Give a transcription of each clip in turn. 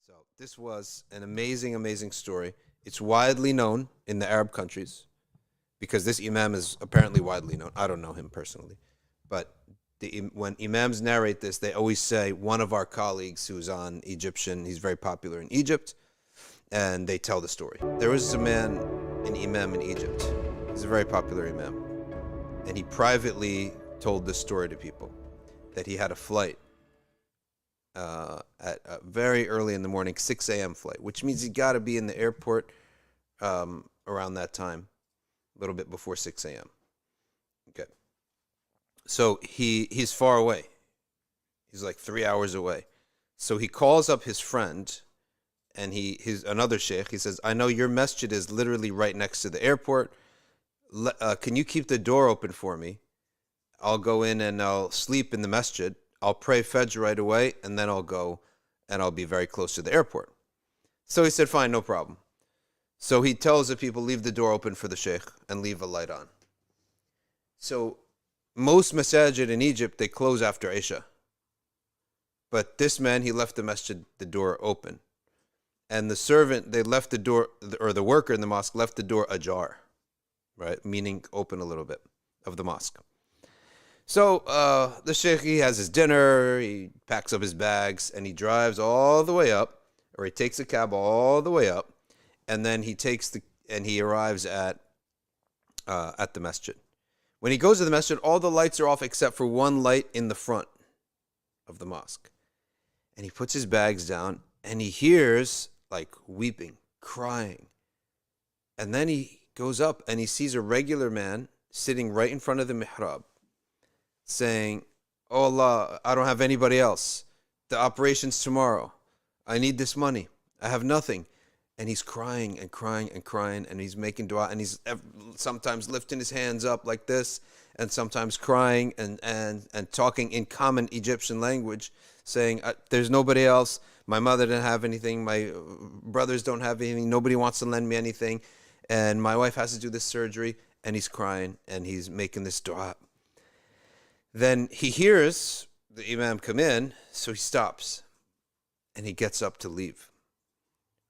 So this was an amazing, amazing story. It's widely known in the Arab countries because this imam is apparently widely known. I don't know him personally, but when imams narrate this, they always say one of our colleagues who's on Egyptian, he's very popular in Egypt, and they tell the story. There was a man, an imam in Egypt. He's a very popular imam, and he privately told this story to people, that he had a flight at very early in the morning, 6 a.m. flight, which means he got to be in the airport around that time, a little bit before 6 a.m. Okay. So he's far away. He's like 3 hours away. So he calls up his friend, and he's another sheikh. He says, I know your masjid is literally right next to the airport. Can you keep the door open for me? I'll go in and I'll sleep in the masjid. I'll pray Fajr right away, and then I'll go and I'll be very close to the airport. So he said, fine, no problem. So he tells the people, leave the door open for the sheikh and leave a light on. So most masajid in Egypt, they close after Isha. But this man, he left the masjid, the door open. And the servant, they left the door, or the worker in the mosque left the door ajar, right? Meaning open a little bit of the mosque. So the sheikh, he has his dinner, he packs up his bags, and he drives all the way up, or he takes a cab all the way up, and then he arrives at the masjid. When he goes to the masjid, all the lights are off except for one light in the front of the mosque. And he puts his bags down, and he hears like weeping, crying. And then he goes up and he sees a regular man sitting right in front of the mihrab, saying, oh Allah, I don't have anybody else. The operation's tomorrow. I need this money. I have nothing. And he's crying and crying and crying, and he's making dua, and he's sometimes lifting his hands up like this, and sometimes crying and talking in common Egyptian language, saying, there's nobody else. My mother didn't have anything. My brothers don't have anything. Nobody wants to lend me anything. And my wife has to do this surgery. And he's crying, and he's making this dua. Then he hears the imam come in, so he stops, and he gets up to leave,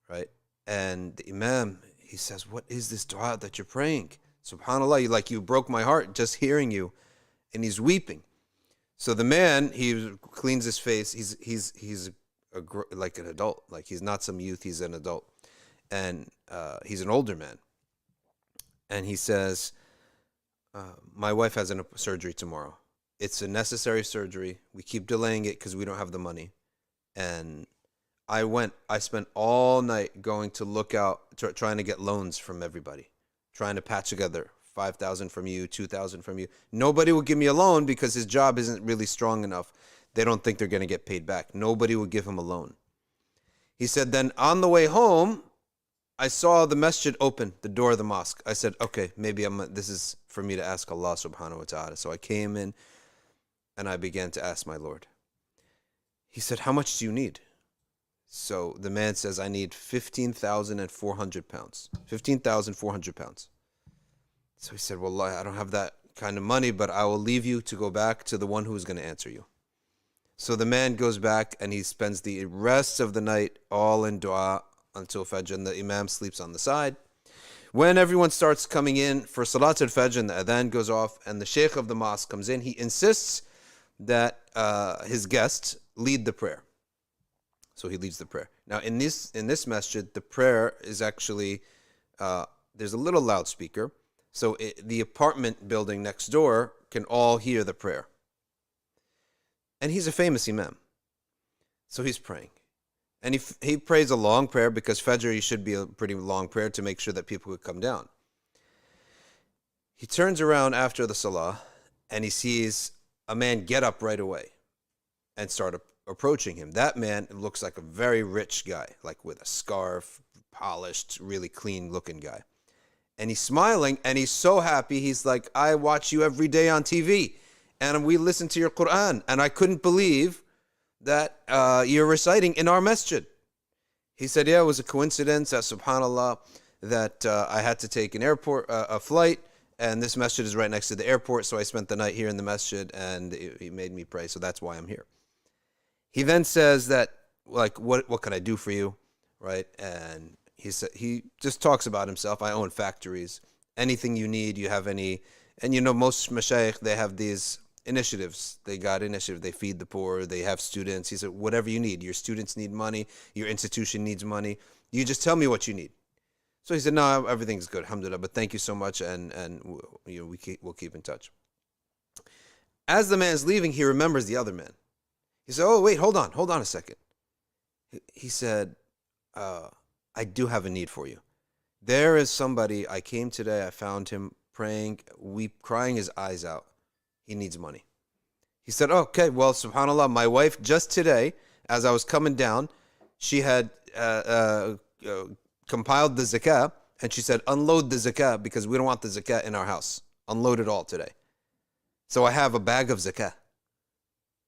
right? And the imam, he says, what is this dua that you're praying? SubhanAllah, you broke my heart just hearing you. And he's weeping. So the man, he cleans his face. He's like an adult. Like, he's not some youth, he's an adult. And he's an older man. And he says, my wife has a surgery tomorrow. It's a necessary surgery. We keep delaying it because we don't have the money. And I spent all night going to look out, trying to get loans from everybody, trying to patch together 5,000 from you, 2,000 from you. Nobody will give me a loan because his job isn't really strong enough. They don't think they're going to get paid back. Nobody will give him a loan. He said, then on the way home, I saw the masjid open, the door of the mosque. I said, okay, maybe this is for me to ask Allah subhanahu wa ta'ala. So I came in and I began to ask my Lord. He said, how much do you need? So the man says, I need 15,400 pounds. 15,400 pounds. So he said, Wallahi, I don't have that kind of money, but I will leave you to go back to the one who is going to answer you. So the man goes back and he spends the rest of the night all in dua until Fajr, and the imam sleeps on the side. When everyone starts coming in for Salat al-Fajr and the adhan goes off and the sheikh of the mosque comes in, he insists that his guests lead the prayer. So he leads the prayer. Now in this masjid, the prayer is actually, there's a little loudspeaker. So the apartment building next door can all hear the prayer. And he's a famous imam. So he's praying. And he prays a long prayer because Fajr should be a pretty long prayer to make sure that people could come down. He turns around after the salah and he sees a man get up right away and start approaching him. That man looks like a very rich guy, like with a scarf, polished, really clean looking guy. And he's smiling and he's so happy. He's like, I watch you every day on TV and we listen to your Quran and I couldn't believe that you're reciting in our masjid. He said, yeah, it was a coincidence, subhanAllah, that I had to take a flight, and this masjid is right next to the airport, so I spent the night here in the masjid, and he made me pray, so that's why I'm here. He then says that like, what can I do for you, right? And he said, he just talks about himself. I own factories. Anything you need, you have any, and most mashayikh, they have these initiatives. They got initiative. They feed the poor. They have students. He said, whatever you need. Your students need money. Your institution needs money. You just tell me what you need. So he said, no, everything's good, alhamdulillah, but thank you so much, and we'll keep in touch. As the man's leaving, he remembers the other man. He said, oh, wait, hold on a second. He said, I do have a need for you. There is somebody, I came today, I found him praying, crying his eyes out. He needs money. He said, okay, well, subhanAllah, my wife just today, as I was coming down, she had compiled the zakat, and she said, unload the zakat because we don't want the zakat in our house. Unload it all today. So I have a bag of zakat.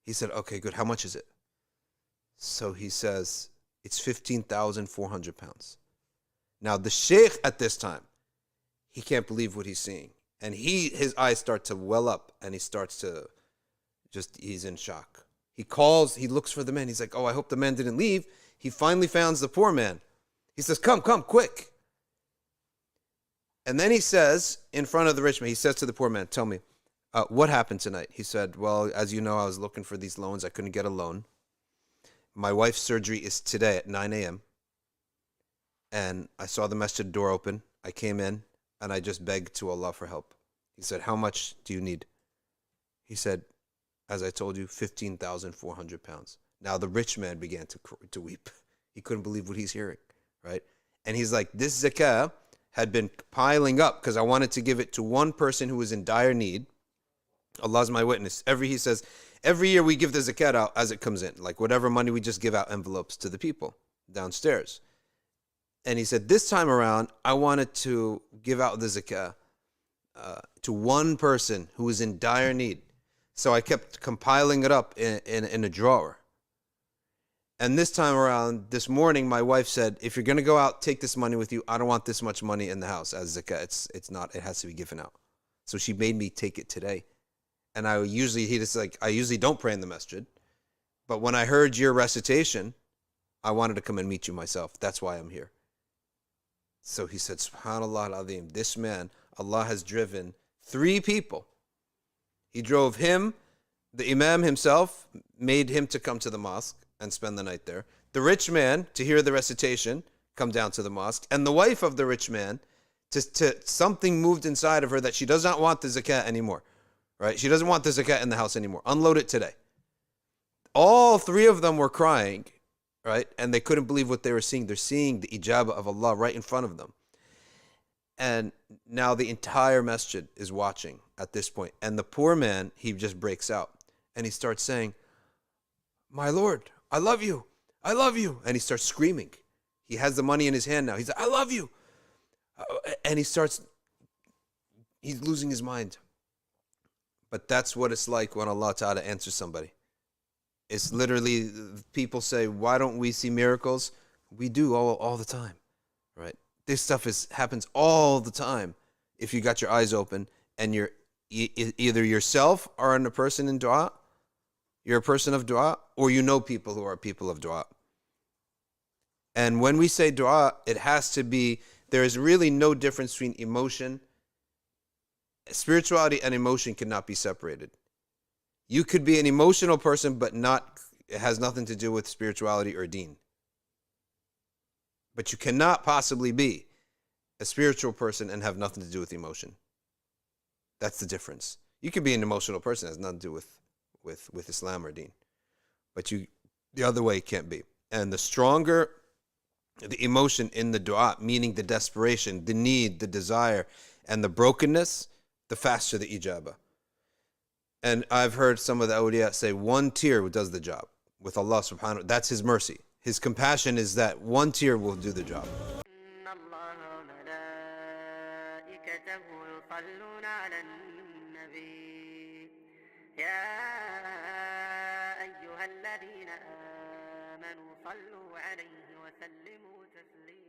He said, okay, good. How much is it? So he says, it's 15,400 pounds. Now the sheikh at this time, he can't believe what he's seeing. And his eyes start to well up, and he starts to he's in shock. He looks for the man. He's like, oh, I hope the man didn't leave. He finally finds the poor man. He says, come, quick. And then he says, in front of the rich man, he says to the poor man, tell me, what happened tonight? He said, well, as you know, I was looking for these loans. I couldn't get a loan. My wife's surgery is today at 9 a.m. And I saw the masjid door open. I came in, and I just begged to Allah for help. He said, how much do you need? He said, as I told you, 15,400 pounds. Now the rich man began to weep. He couldn't believe what he's hearing. Right? And he's like, this zakah had been piling up because I wanted to give it to one person who was in dire need. Allah's my witness. He says, every year we give the zakat out as it comes in. Like whatever money, we just give out envelopes to the people downstairs. And he said, this time around, I wanted to give out the zakah to one person who was in dire need. So I kept compiling it up in a drawer. And this time around, this morning, my wife said, if you're going to go out, take this money with you. I don't want this much money in the house as zakat. It's not, it has to be given out. So she made me take it today. And I usually don't pray in the masjid. But when I heard your recitation, I wanted to come and meet you myself. That's why I'm here. So he said, subhanallah al-azim, this man, Allah has driven 3 people. He drove him, the imam himself, made him to come to the mosque and spend the night there. The rich man, to hear the recitation, come down to the mosque. And the wife of the rich man, something moved inside of her that she does not want the zakat anymore. Right? She doesn't want the zakat in the house anymore. Unload it today. All 3 of them were crying, right? And they couldn't believe what they were seeing. They're seeing the ijabah of Allah right in front of them. And now the entire masjid is watching at this point. And the poor man, he just breaks out. And he starts saying, my Lord, I love you. I love you. And he starts screaming. He has the money in his hand now. He's like, I love you. And he's losing his mind. But that's what it's like when Allah Ta'ala answers somebody. It's literally, people say, why don't we see miracles? We do all the time, right? This stuff happens all the time if you got your eyes open and you're either yourself are a person in dua, you're a person of dua, or you know people who are people of dua. And when we say dua, it has to be, there is really no difference between emotion. Spirituality and emotion cannot be separated. You could be an emotional person, but it has nothing to do with spirituality or deen. But you cannot possibly be a spiritual person and have nothing to do with emotion. That's the difference. You could be an emotional person, it has nothing to do with Islam or deen. But the other way can't be. And the stronger the emotion in the dua, meaning the desperation, the need, the desire, and the brokenness, the faster the ijabah. And I've heard some of the awliya say 1 tear does the job with Allah subhanahu wa ta'ala. That's His mercy. His compassion is that 1 tear will do the job. الذين آمنوا صلوا عليه وسلموا تسليما